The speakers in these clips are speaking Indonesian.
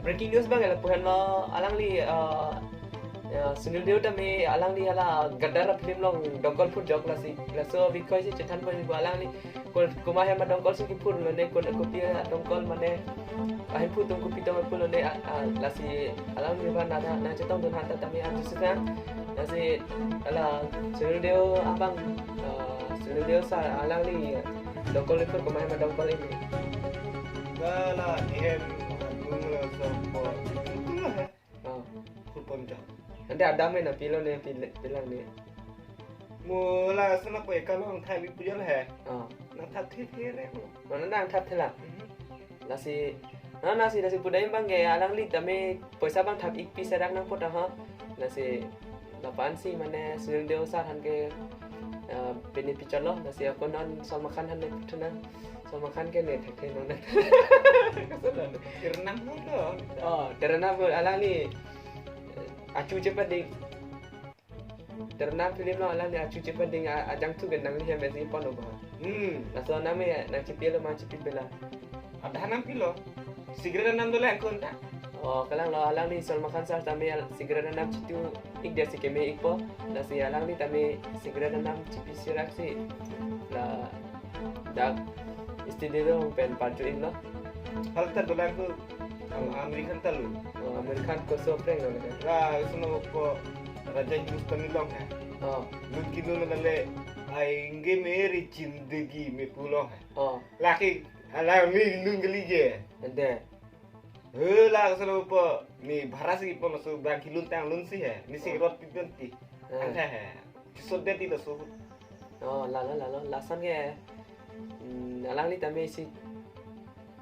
breaking news bang ya puhan lo alang li Sunil Deol tami alang li hala gadar film long dongkol pun jok lasi laso bikoi si cetan pun ibu alang li kuma he ma dongkol si pur lo ne ko pia dongkol mane ahin pun tong kupi tong pun lo ne lasi alang li ban na cetong don hata tami aju setan lasi ala Sunil Deol abang Sunil Deol sa alang li dongkol pun kuma he ma dongkol ini Gala ihem gumla sopo. Itulah ya. oh Kupon dah. nanti ada main pilon ne pilang ne Mula sana kau kalau orang Thai punya lah ya. oh Nak tak kira mo. mana nang thap thela lasi nasi budaya bang ge alang li tame poisa bang thap ik pi sedang nang pota ha nasi lapan si mane Sunil Deol sar han ke beni pichalo nasi aku non sama kan han ne putna sama kan ke ne thak non Kirenam mula. oh terna alang li acu cepat ding terna film lo alang li acu cepat ding ajang tu genang li yang besi pon ba naso name na cipil ma cipil bela Ada hanam pilo. Sigara nam dulu aku entah. oh kalang lo alang ni Salman Khan sar tame sigara nam citu ik dia si keme ik po la si alang ni tame sigara nam cipi sirak si la dak istidio pen pajuin lo Hal tak dulu aku Amerikan talu. Amerikan ko so preng lo kan Lah sana ko Raja Hindustan long है. oh Mungkin lu nale आएंगे मेरी जिंदगी में पुलों है. oh Laki alam ni nunggali je. ende Lah sana po ni barasi po so bagi luntang lunsi है. Ni si roti ganti. Anda है. Sudah tidak so. oh la lasan ke alang ni tame si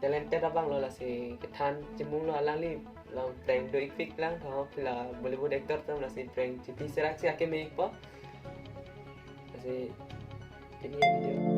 talented abang lo la si ketan jemung lo alang ni lang prank do ik fik lang tho pila Bollywood actor tam la si prank cipi sirak si ake me ik po la si ini video